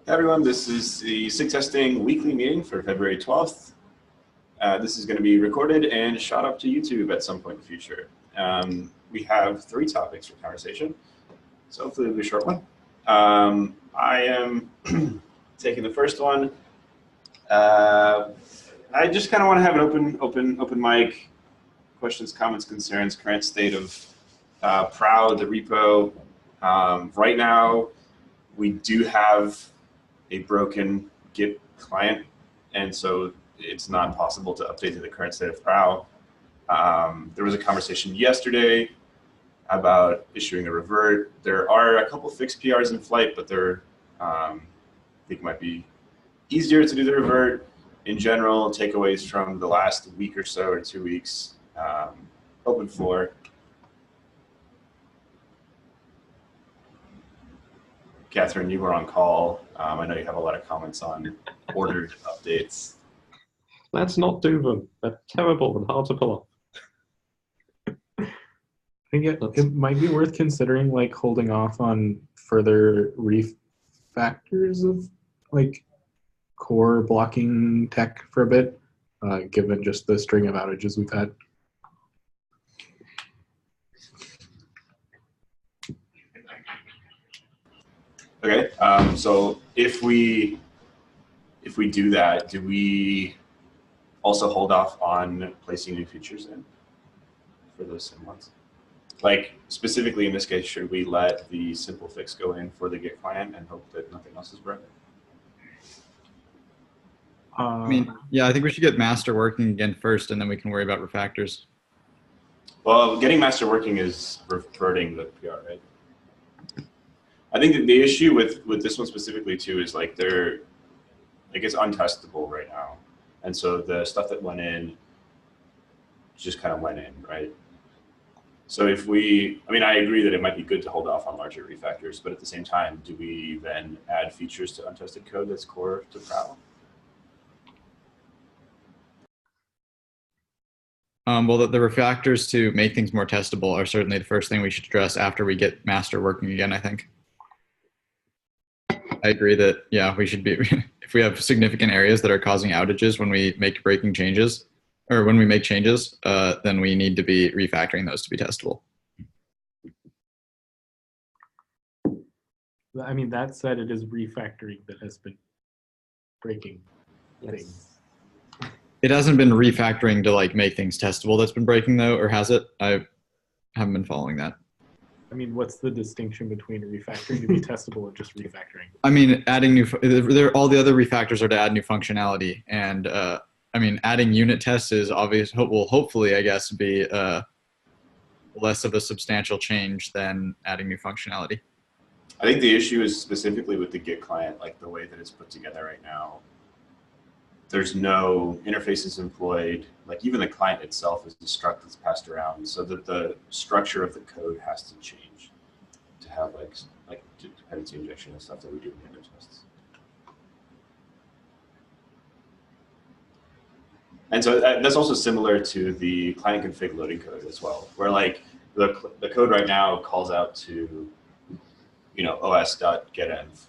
Hey everyone, this is the SIG Testing weekly meeting for February 12th. This is going to be recorded and shot up to YouTube at some point in the future. We have 3 topics for conversation, so hopefully it'll be a short one. I am taking the first one. I just kind of want to have an open mic, questions, comments, concerns, current state of Proud, the repo. Right now, we do have a broken Git client, and so it's not possible to update to the current state of Prow. There was a conversation yesterday about issuing a revert. There are a couple fixed PRs in flight, but they're, I think it might be easier to do the revert. In general, takeaways from the last week or so, or 2 weeks, open floor. Catherine, you were on call. I know you have a lot of comments on ordered updates. Let's not do them. They're terrible and hard to pull off. I think it might be worth considering like holding off on further refactors of like core blocking tech for a bit, given just the string of outages we've had. Okay, so if we do that, do we also hold off on placing new features in for those same ones? Like specifically in this case, should we let the simple fix go in for the Git client and hope that nothing else is broken? I mean, yeah, I think we should get master working again first, and then we can worry about refactors. Well, getting master working is reverting the PR, right? I think that the issue with this one specifically too is like it's untestable right now, and so the stuff that went in just kind of went in, right? So if I mean, I agree that it might be good to hold off on larger refactors, but at the same time, do we then add features to untested code that's core to Prowl? Well, the refactors to make things more testable are certainly the first thing we should address after we get master working again, I think. I agree that, yeah, we should be, if we have significant areas that are causing outages when we make breaking changes, or when we make changes, then we need to be refactoring those to be testable. I mean, that said, it is refactoring that has been breaking things. It hasn't been refactoring to like make things testable that's been breaking though, or has it? I haven't been following that. I mean, what's the distinction between refactoring to be testable and just refactoring? I mean, adding new, all the other refactors are to add new functionality. And I mean, adding unit tests is obvious, will hopefully, I guess, be less of a substantial change than adding new functionality. I think the issue is specifically with the Git client, like the way that it's put together right now. There's no interfaces employed, like even the client itself is a struct that's passed around, so that the structure of the code has to change to have like dependency injection and stuff that we do in unit tests. And so that's also similar to the client config loading code as well, where like the code right now calls out to, os.getenv,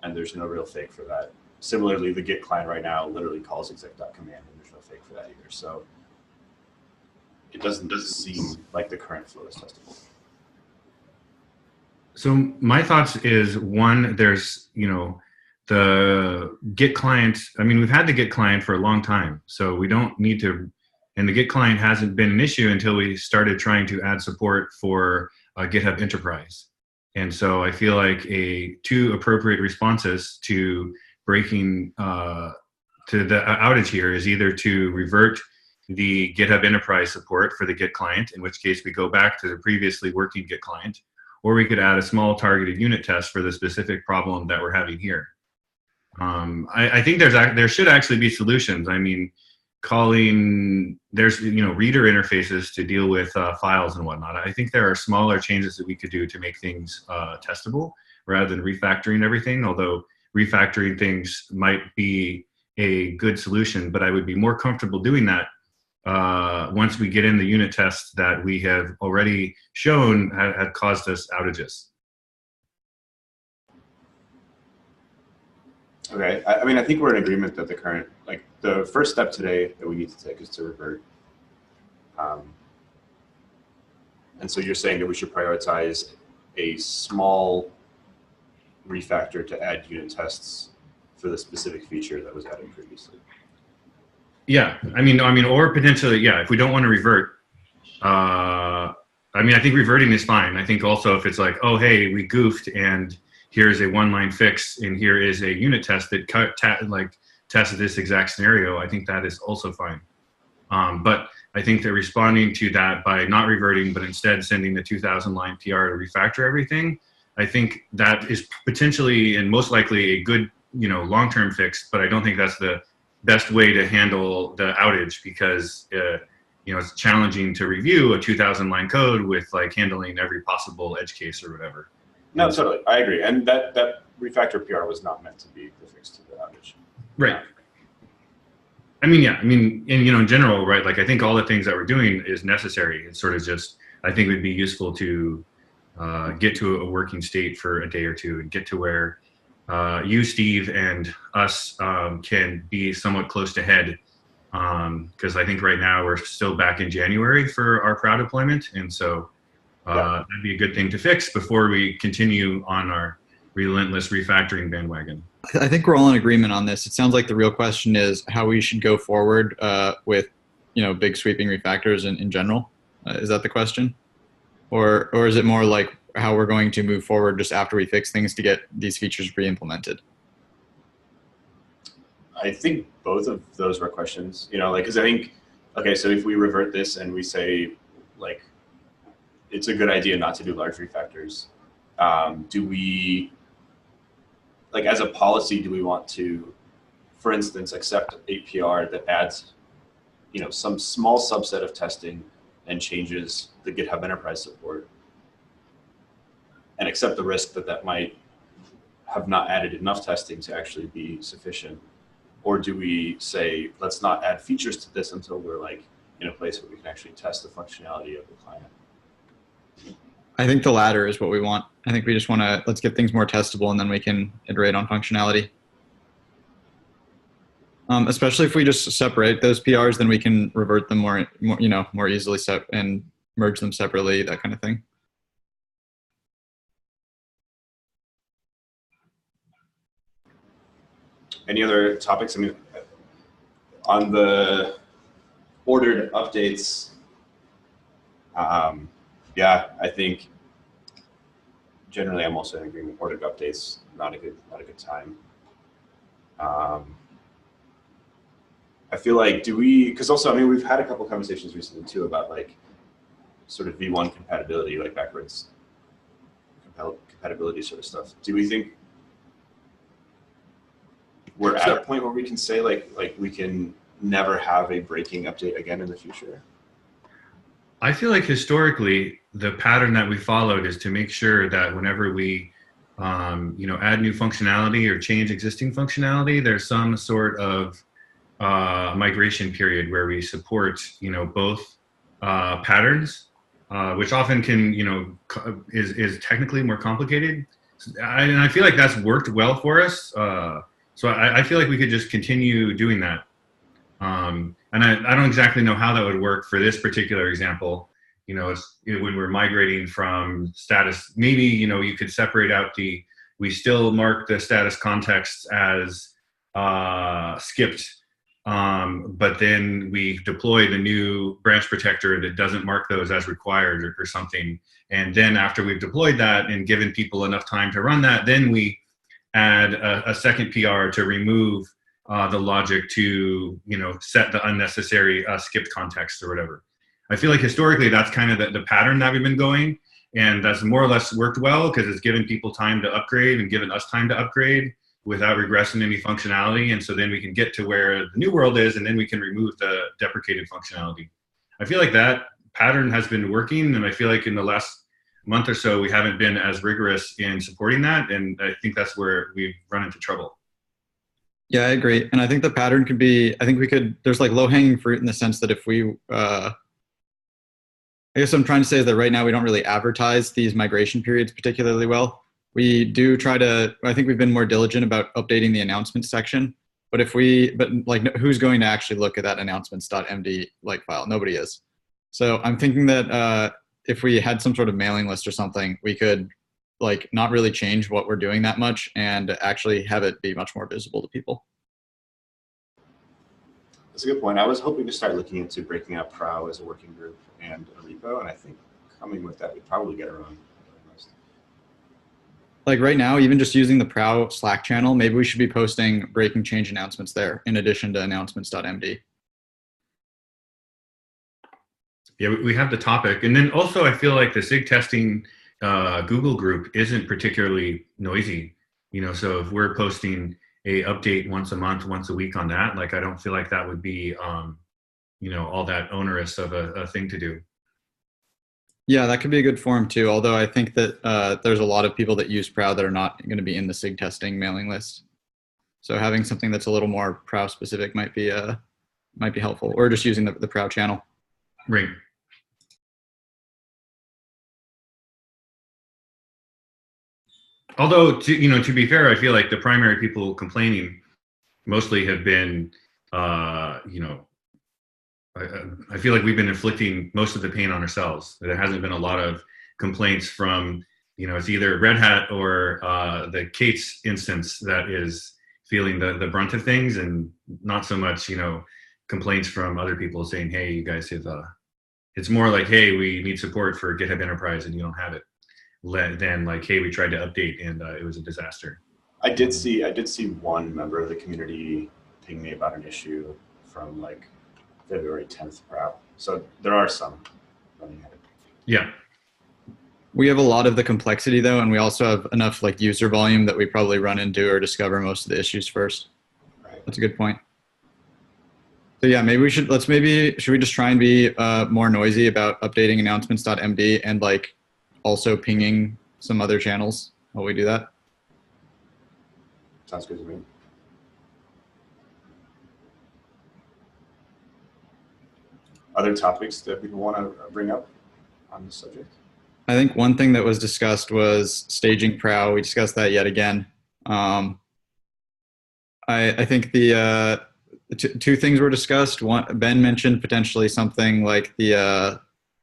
and there's no real fake for that. Similarly, the Git client right now literally calls exec.command, and there's no fake for that either. So it doesn't seem like the current flow is testable. So my thoughts is, one, there's, the Git client. I mean, we've had the Git client for a long time, so we don't need to, and the Git client hasn't been an issue until we started trying to add support for GitHub Enterprise. And so I feel like 2 appropriate responses to breaking to the outage here is either to revert the GitHub Enterprise support for the Git client, in which case we go back to the previously working Git client, or we could add a small targeted unit test for the specific problem that we're having here. I think there should actually be solutions. I mean, there's reader interfaces to deal with files and whatnot. I think there are smaller changes that we could do to make things testable rather than refactoring everything, although refactoring things might be a good solution, but I would be more comfortable doing that once we get in the unit tests that we have already shown had caused us outages. Okay, I mean, I think we're in agreement that the current, like, the first step today that we need to take is to revert. And so you're saying that we should prioritize a small refactor to add unit tests for the specific feature that was added previously. Yeah, I mean, or potentially, yeah, if we don't want to revert, I mean, I think reverting is fine. I think also if it's like, oh, hey, we goofed and here's a one-line fix and here is a unit test that tests this exact scenario, I think that is also fine. But I think that responding to that by not reverting, but instead sending the 2,000 line PR to refactor everything, I think that is potentially and most likely a good, long-term fix, but I don't think that's the best way to handle the outage because, it's challenging to review a 2,000 line code with like handling every possible edge case or whatever. No, totally. I agree. And that refactor PR was not meant to be the fix to the outage. Right. I mean, yeah, and in general, right, like I think all the things that we're doing is necessary. It's sort of just, I think it would be useful to get to a working state for a day or two and get to where you, Steve, and us can be somewhat close to head. Because I think right now we're still back in January for our Proud deployment. And so that'd be a good thing to fix before we continue on our relentless refactoring bandwagon. I think we're all in agreement on this. It sounds like the real question is how we should go forward with, big sweeping refactors in general. Is that the question? Or is it more like how we're going to move forward just after we fix things to get these features re-implemented? I think both of those were questions, because I think, okay, so if we revert this and we say, like, it's a good idea not to do large refactors, do we, like, as a policy, do we want to, for instance, accept a PR that adds, some small subset of testing and changes the GitHub Enterprise support and accept the risk that that might have not added enough testing to actually be sufficient? Or do we say, let's not add features to this until we're like in a place where we can actually test the functionality of the client? I think the latter is what we want. I think we just want to, let's get things more testable and then we can iterate on functionality. Especially if we just separate those PRs, then we can revert them more easily and merge them separately, that kind of thing. Any other topics? I mean, on the ordered updates, yeah, I think generally I'm also in agreement. Ordered updates, not a good time. I feel like, because also, I mean, we've had a couple conversations recently too about like sort of V1 compatibility, like backwards compatibility sort of stuff. Do we think we're at a point where we can say like we can never have a breaking update again in the future? I feel like historically, the pattern that we followed is to make sure that whenever we, add new functionality or change existing functionality, there's some sort of migration period where we support, both patterns, which often can, is technically more complicated. And I feel like that's worked well for us. So I feel like we could just continue doing that. And I don't exactly know how that would work for this particular example. When we're migrating from status, maybe, you could separate out we still mark the status context as skipped, but then we deploy the new branch protector that doesn't mark those as required or something. And then after we've deployed that and given people enough time to run that, then we add a second PR to remove the logic to, set the unnecessary skipped context or whatever. I feel like historically that's kind of the pattern that we've been going, and that's more or less worked well because it's given people time to upgrade and given us time to upgrade without regressing any functionality. And so then we can get to where the new world is, and then we can remove the deprecated functionality. I feel like that pattern has been working, and I feel like in the last month or so, we haven't been as rigorous in supporting that. And I think that's where we've run into trouble. Yeah, I agree. And I think the pattern could be, there's like low hanging fruit in the sense that if we, I guess what I'm trying to say is that right now we don't really advertise these migration periods particularly well. we do try to, I think we've been more diligent about updating the announcements section. But who's going to actually look at that announcements.md like file? Nobody is. So I'm thinking that if we had some sort of mailing list or something, we could like not really change what we're doing that much and actually have it be much more visible to people. That's a good point. I was hoping to start looking into breaking up Prow as a working group and a repo, and I think coming with that, we'd probably get around. Like right now, even just using the Prow Slack channel, maybe we should be posting breaking change announcements there in addition to announcements.md. Yeah, we have the topic. And then also I feel like the SIG testing Google group isn't particularly noisy. So if we're posting a update once a month, once a week on that, like I don't feel like that would be, all that onerous of a thing to do. Yeah, that could be a good forum too. Although I think that there's a lot of people that use Prow that are not going to be in the SIG testing mailing list. So having something that's a little more Prow specific might be helpful, or just using the Prow channel. Right. Although to be fair, I feel like the primary people complaining mostly have been, I feel like we've been inflicting most of the pain on ourselves. There hasn't been a lot of complaints from, it's either Red Hat or the Kate's instance that is feeling the brunt of things, and not so much, complaints from other people saying, hey, you guys have, it's more like, hey, we need support for GitHub Enterprise and you don't have it. Than like, hey, we tried to update and it was a disaster. I did see one member of the community ping me about an issue from like February 10th Prow. So there are some running at it. Yeah. We have a lot of the complexity though, and we also have enough like user volume that we probably run into or discover most of the issues first. Right. That's a good point. So yeah, maybe should we just try and be more noisy about updating announcements.md and like also pinging some other channels while we do that? Sounds good to me. Other topics that people want to bring up on this subject? I think one thing that was discussed was staging Prow. We discussed that yet again. I think the two things were discussed. One, Ben mentioned potentially something like the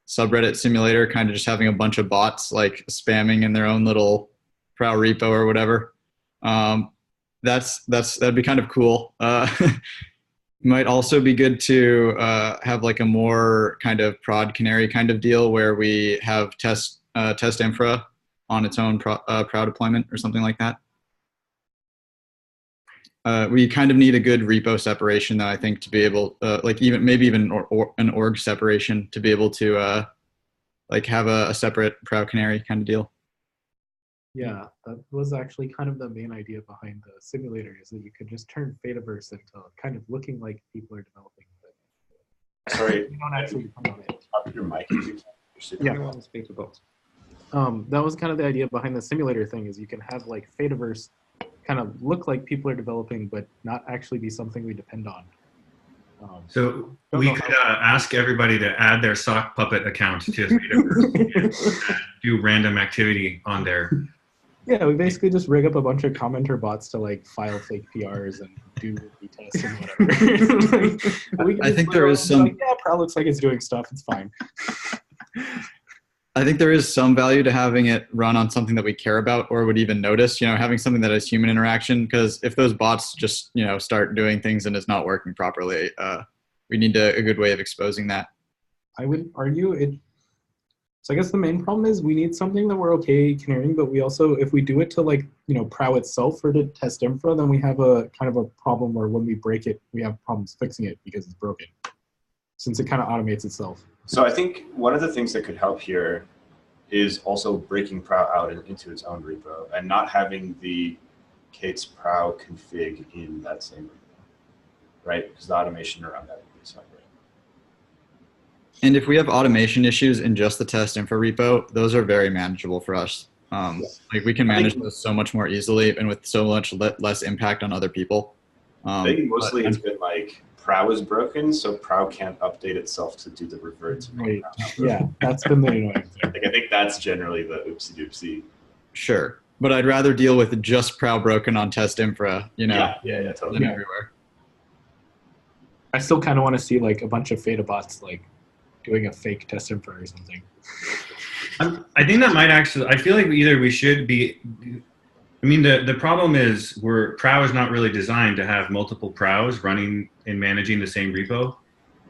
subreddit simulator, kind of just having a bunch of bots like spamming in their own little Prow repo or whatever. That'd be kind of cool. Might also be good to have like a more kind of prod canary kind of deal where we have test infra on its own Prow deployment or something like that. We kind of need a good repo separation though, I think, to be able, maybe even an org separation to be able to like have a separate Prow canary kind of deal. Yeah, that was actually kind of the main idea behind the simulator, is that you could just turn Fediverse into kind of looking like people are developing. But Sorry, you don't actually become on it. up your mic. Yeah. That was kind of the idea behind the simulator thing, is you can have like Fediverse kind of look like people are developing, but not actually be something we depend on. So we could ask everybody to add their sock puppet account to Fediverse and do random activity on there. Yeah, we basically just rig up a bunch of commenter bots to like file fake PRs and do tests and whatever. I think there is some. Like, yeah, Prow looks like it's doing stuff. It's fine. I think there is some value to having it run on something that we care about or would even notice. Having something that has human interaction. Because if those bots just start doing things and it's not working properly, we need a good way of exposing that. I would argue it. So I guess the main problem is we need something that we're okay canarying, but we also, if we do it to like, Prow itself or to test infra, then we have a kind of a problem where when we break it, we have problems fixing it because it's broken, since it kind of automates itself. So I think one of the things that could help here is also breaking Prow out into its own repo and not having the Kate's Prow config in that same repo, right? Because the automation around that would be separate. And if we have automation issues in just the test infra repo, those are very manageable for us. Like we can manage those so much more easily and with so much less impact on other people. I think mostly it's been like Prow is broken, so Prow can't update itself to do the revert. Right. Yeah, that's been the annoying thing. Like I think that's generally the oopsie doopsie. Sure. but I'd rather deal with just prow broken on test infra, Yeah, than totally. everywhere. I still kind of want to see like a bunch of Feta bots like doing a fake test info or something. I think that might actually. I feel like we should be. I mean, the problem is prow is not really designed to have multiple prows running and managing the same repo,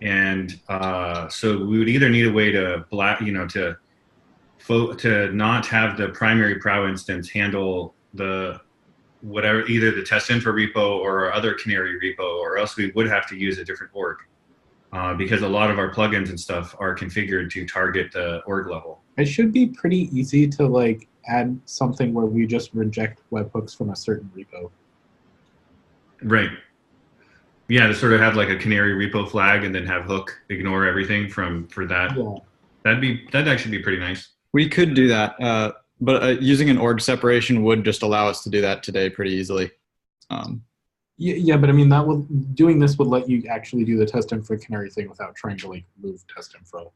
and so we would either need a way to to not have the primary prow instance handle the whatever, either the test info repo or our other canary repo, or else we would have to use a different org because a lot of our plugins and stuff are configured to target the org level. It should be pretty easy to like add something where we just reject webhooks from a certain repo. Right. Yeah, to sort of have like a canary repo flag and then have hook ignore everything for that. Yeah. That'd actually be pretty nice. We could do that, but using an org separation would just allow us to do that today pretty easily. Yeah, but I mean doing this would let you actually do the test info canary thing without trying to like move test info.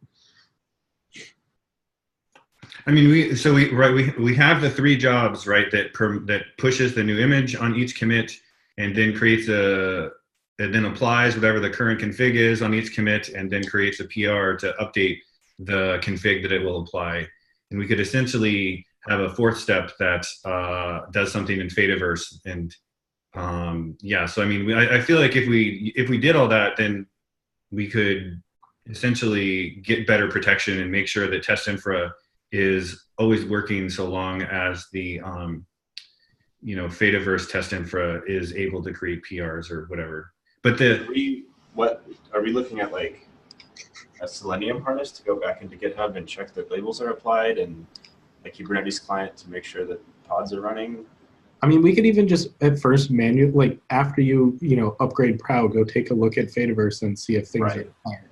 I mean, we have the 3 jobs, right, that pushes the new image on each commit and then then applies whatever the current config is on each commit and then creates a PR to update the config that it will apply. And we could essentially have a 4th step that does something in Fediverse. And so I mean, I feel like if we did all that, then we could essentially get better protection and make sure that test infra is always working so long as the Fediverse test infra is able to create PRs or whatever. But What are we looking at, like a Selenium harness to go back into GitHub and check that labels are applied, and a Kubernetes client to make sure that pods are running? I mean, we could even just at first like after you upgrade Prow, go take a look at Fediverse and see if things are applied.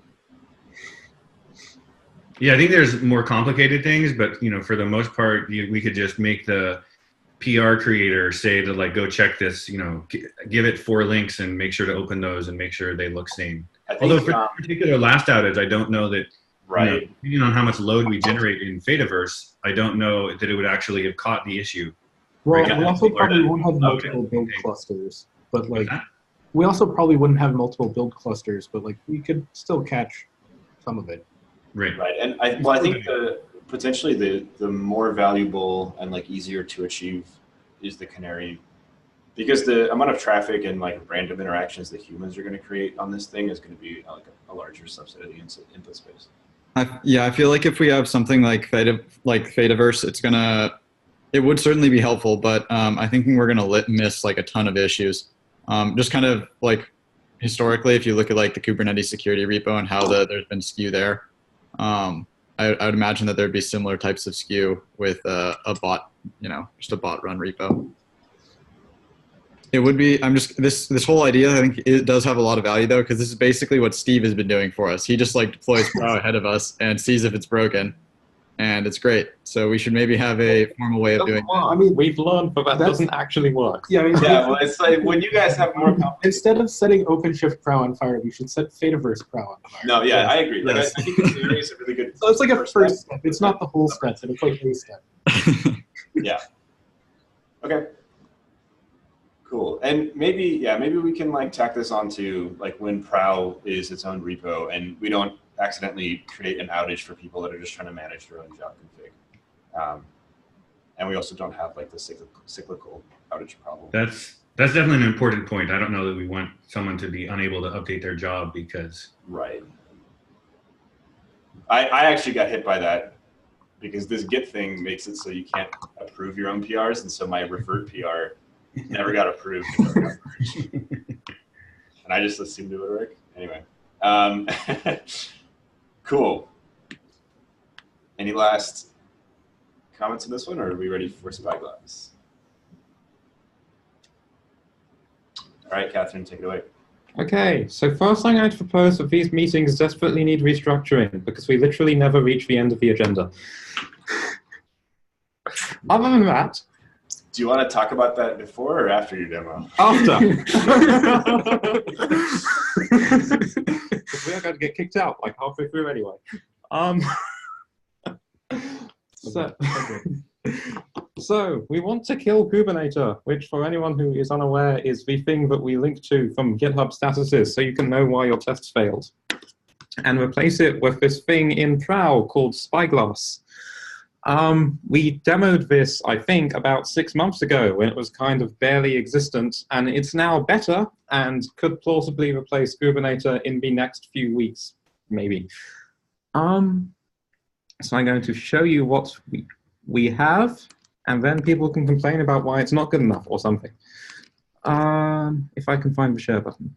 Yeah, I think there's more complicated things, but for the most part, we could just make the PR creator say to like go check this, give it 4 links and make sure to open those and make sure they look sane. Although for this particular last outage, I don't know that. Right. Depending on how much load we generate in Fediverse, I don't know that it would actually have caught the issue. Well, Right. we also probably won't have multiple build clusters, but like we also probably wouldn't have multiple build clusters, but like we could still catch some of it. Right. Right. And I think potentially the more valuable and like easier to achieve is the canary, because the amount of traffic and like random interactions that humans are going to create on this thing is going to be like a larger subset of the input space. I feel like if we have something like Fediverse, it would certainly be helpful, but I think we're gonna miss like a ton of issues. Just kind of like historically, if you look at like the Kubernetes security repo and how there's been skew there, I would imagine that there'd be similar types of skew with a bot, just a bot run repo. It would be. This whole idea. I think it does have a lot of value though, because this is basically what Steve has been doing for us. He just like deploys Pro ahead of us and sees if it's broken, and it's great. So we should maybe have a formal way of doing it. I mean, we've learned, but that doesn't actually work. Yeah, I mean, Yeah, well, it's like when you guys have more instead of setting OpenShift Pro on fire, we should set Fediverse Pro on fire. No, yeah, I agree. Like, Yes. I think the canary is a really good. So it's like a first step. It's not the whole step, but it's like a step. Yeah. Okay. Cool. And maybe we can like tack this onto like when Prow is its own repo and we don't accidentally create an outage for people that are just trying to manage their own job config. And we also don't have like the cyclical outage problem. That's definitely an important point. I don't know that we want someone to be unable to update their job because. Right. I actually got hit by that because this Git thing makes it so you can't approve your own PRs, and so my revert PR never got approved. And I just assumed it would work. Anyway. Cool. Any last comments on this one, or are we ready for Spyglass? All right, Catherine, take it away. Okay, so first thing I'd propose that these meetings desperately need restructuring because we literally never reach the end of the agenda. Other than that, do you want to talk about that before or after your demo? after. We are going to get kicked out like halfway through anyway. So, So we want to kill Kubernetes, which for anyone who is unaware is the thing that we link to from GitHub statuses, so you can know why your tests failed. And replace it with this thing in Prow called Spyglass. We demoed this, I think, about 6 months ago when it was kind of barely existent, and it's now better and could plausibly replace Kubernetes in the next few weeks, maybe. So I'm going to show you what we have, and then people can complain about why it's not good enough or something. If I can find the share button.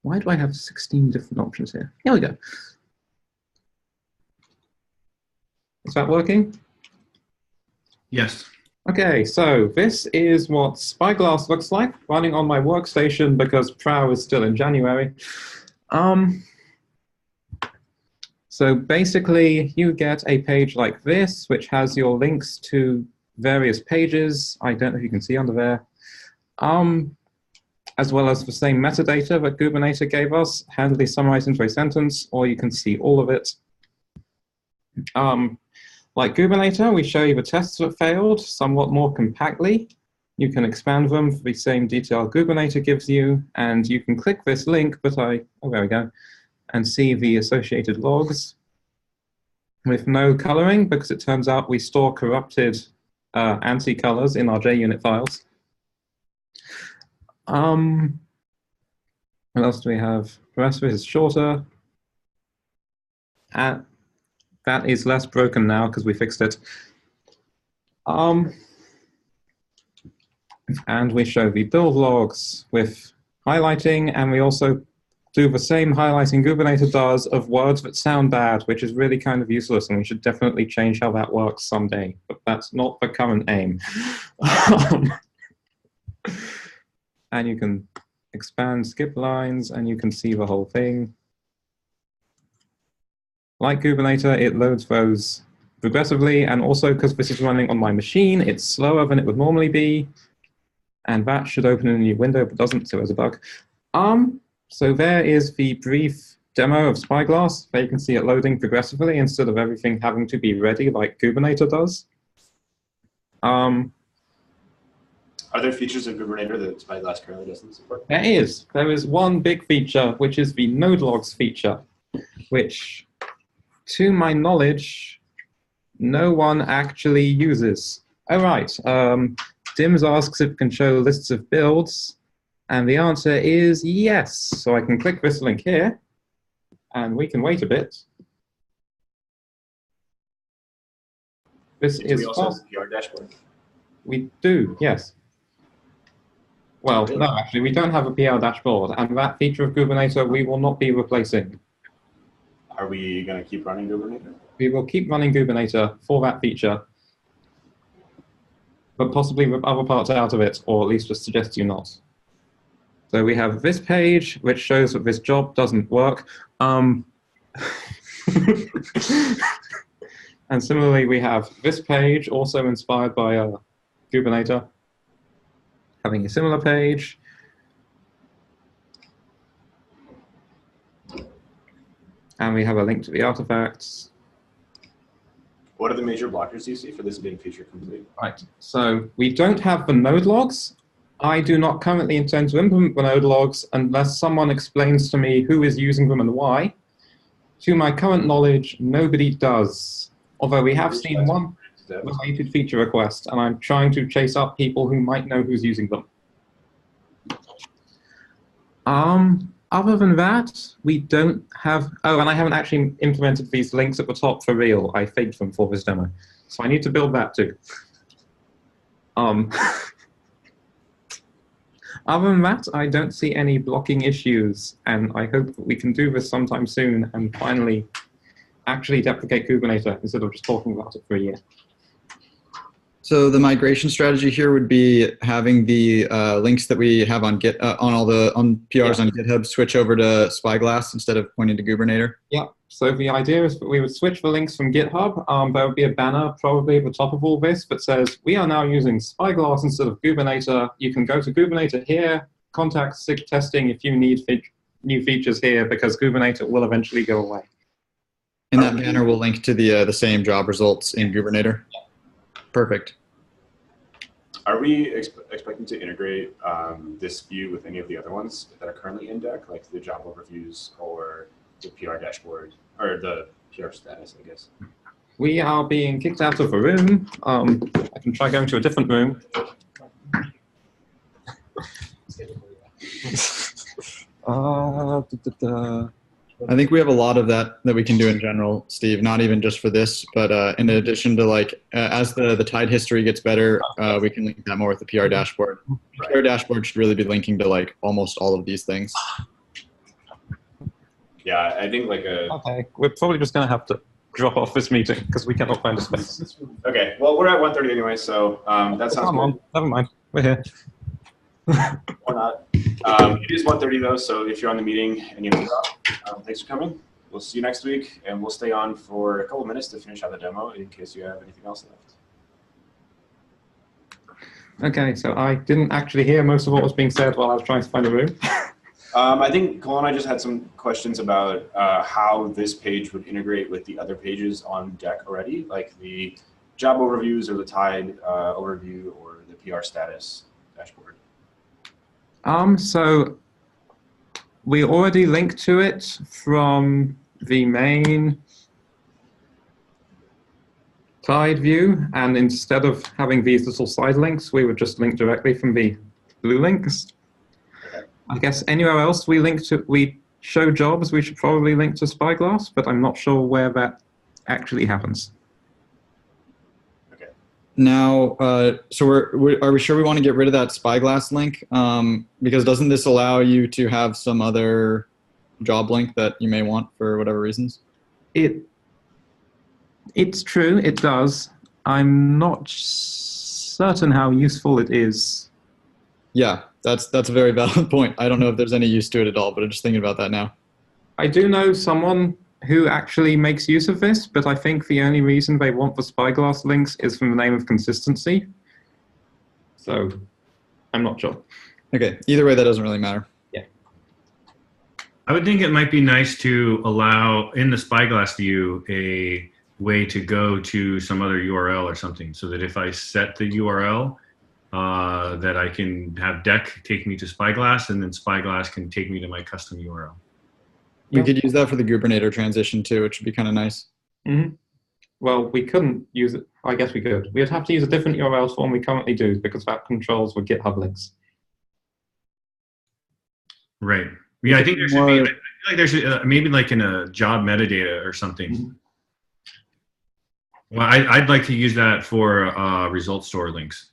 Why do I have 16 different options here? Here we go. Is that working? Yes. Okay, so this is what Spyglass looks like running on my workstation because Prow is still in January. So basically, you get a page like this, which has your links to various pages. I don't know if you can see under there. As well as the same metadata that Kubernetes gave us, handily summarized into a sentence, or you can see all of it. Like Kubernetes, we show you the tests that failed somewhat more compactly. You can expand them for the same detail Kubernetes gives you, and you can click this link, but oh, there we go, and see the associated logs with no coloring, because it turns out we store corrupted ANSI colors in our JUnit files. What else do we have? The rest of it is shorter. That is less broken now because we fixed it. And we show the build logs with highlighting, and we also do the same highlighting Kubernetes does of words that sound bad, which is really kind of useless, and we should definitely change how that works someday, but that's not the current aim. And you can expand skip lines, and you can see the whole thing. Like Kubernetes, it loads those progressively, and also because this is running on my machine, it's slower than it would normally be, and that should open in a new window, but doesn't, so there's a bug. So there is the brief demo of Spyglass. There you can see it loading progressively instead of everything having to be ready like Kubernetes does. Are there features of Kubernetes that Spyglass currently doesn't support? There is. There is one big feature, which is the node logs feature, which, to my knowledge, no one actually uses. Oh, right. Dims asks if it can show lists of builds, and the answer is yes. So I can click this link here, and we can wait a bit. This is we also have the PR dashboard? We do, yes. Well, no, actually, we don't have a PR dashboard, and that feature of Kubernetes we will not be replacing. Are we going to keep running Kubernetes? We will keep running Kubernetes for that feature, but possibly with other parts out of it, or at least just suggest you not. So we have this page, which shows that this job doesn't work. And similarly, we have this page, also inspired by Kubernetes, having a similar page. And we have a link to the artifacts. What are the major blockers you see for this being feature complete? Right, so we don't have the node logs. I do not currently intend to implement the node logs unless someone explains to me who is using them and why. To my current knowledge, nobody does. Although we have seen one related feature request, and I'm trying to chase up people who might know who's using them. Other than that, we don't have, oh, and I haven't actually implemented these links at the top for real. I faked them for this demo. So I need to build that too. Other than that, I don't see any blocking issues, and I hope that we can do this sometime soon and finally actually deprecate Kubernetes instead of just talking about it for a year. So the migration strategy here would be having the links that we have on Git on PRs on GitHub switch over to Spyglass instead of pointing to Kubernetes. Yeah. So the idea is that we would switch the links from GitHub. There would be a banner probably at the top of all this that says we are now using Spyglass instead of Kubernetes. You can go to Kubernetes here, contact SIG Testing if you need new features here, because Kubernetes will eventually go away. And that banner will link to the same job results in Kubernetes. Perfect. Are we expecting to integrate this view with any of the other ones that are currently in deck, like the job overviews or the PR dashboard, or the PR status, I guess? We are being kicked out of a room. I can try going to a different room. I think we have a lot of that we can do in general, Steve, not even just for this, but in addition to like, as the tide history gets better, we can link that more with the PR dashboard. Right. PR dashboard should really be linking to like almost all of these things. Yeah, I think like a... Okay, we're probably just going to have to drop off this meeting because we cannot find a space. Okay, well, we're at 1:30 anyway, so that sounds Come good. on, never mind. We're here. Or not. It is 1:30 though, so if you're on the meeting and you need to drop, thanks for coming. We'll see you next week, and we'll stay on for a couple minutes to finish out the demo in case you have anything else left. Okay, so I didn't actually hear most of what was being said while I was trying to find a room. I think Cole and I just had some questions about how this page would integrate with the other pages on deck already, like the job overviews or the tide overview or the PR status dashboard. So we already linked to it from the main tide view, and instead of having these little side links, we would just link directly from the blue links. I guess anywhere else we show jobs, we should probably link to Spyglass, but I'm not sure where that actually happens. Okay. Now, so are we sure we want to get rid of that Spyglass link? Because doesn't this allow you to have some other job link that you may want for whatever reasons? It's true, it does. I'm not certain how useful it is. Yeah, that's a very valid point. I don't know if there's any use to it at all, but I'm just thinking about that now. I do know someone who actually makes use of this, but I think the only reason they want the Spyglass links is from the name of consistency. So I'm not sure. Okay, either way, that doesn't really matter. Yeah. I would think it might be nice to allow in the Spyglass view a way to go to some other URL or something, so that if I set the URL, that I can have Deck take me to Spyglass, and then Spyglass can take me to my custom URL. We could use that for the Kubernetes transition too, which would be kind of nice. Mm-hmm. Well, we couldn't use it. I guess we could. We'd have to use a different URL form we currently do because that controls with GitHub links. Right. Yeah, I think there should be. I feel like there should maybe like in a job metadata or something. Mm-hmm. Well, I'd like to use that for result store links.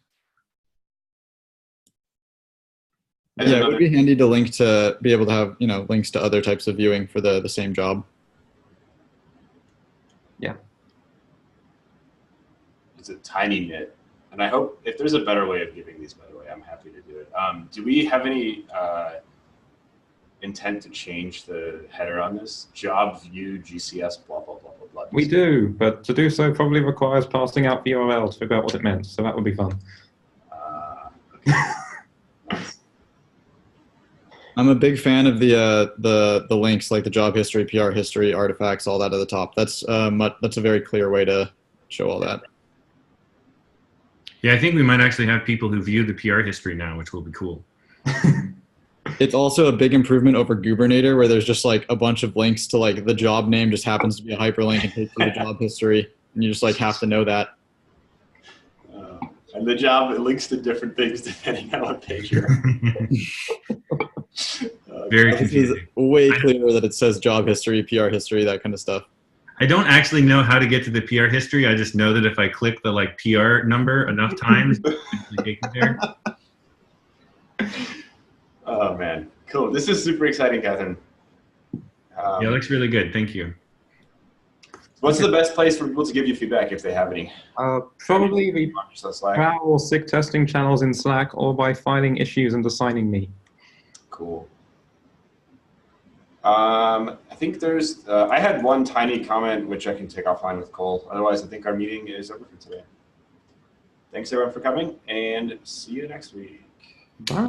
Yeah, it would be handy to link to be able to have, you know, links to other types of viewing for the same job. Yeah. It's a tiny knit, and I hope if there's a better way of giving these, by the way, I'm happy to do it. Do we have any intent to change the header on this? Job view GCS blah blah blah blah blah. We do, but to do so probably requires passing out the URL to figure out what it meant. So that would be fun. Okay. I'm a big fan of the links, like the job history, PR history, artifacts, all that at the top. That's a very clear way to show all that. Yeah, I think we might actually have people who view the PR history now, which will be cool. It's also a big improvement over Kubernetes, where there's just like a bunch of links to like the job name just happens to be a hyperlink and takes you to the job history, and you just like have to know that. And the job, it links to different things depending on what page you're on. Very This is confusing. way clearer that it says job history, PR history, that kind of stuff. I don't actually know how to get to the PR history. I just know that if I click the like PR number enough times, it takes me there. Oh man, cool. This is super exciting, Catherine. Yeah, it looks really good. Thank you. What's the best place for people to give you feedback if they have any? Probably the Slack. PROW or SIG testing channels in Slack, or by finding issues and assigning me. Cool. I think there's, I had one tiny comment which I can take offline with Cole. Otherwise, I think our meeting is over for today. Thanks everyone for coming, and see you next week. Bye.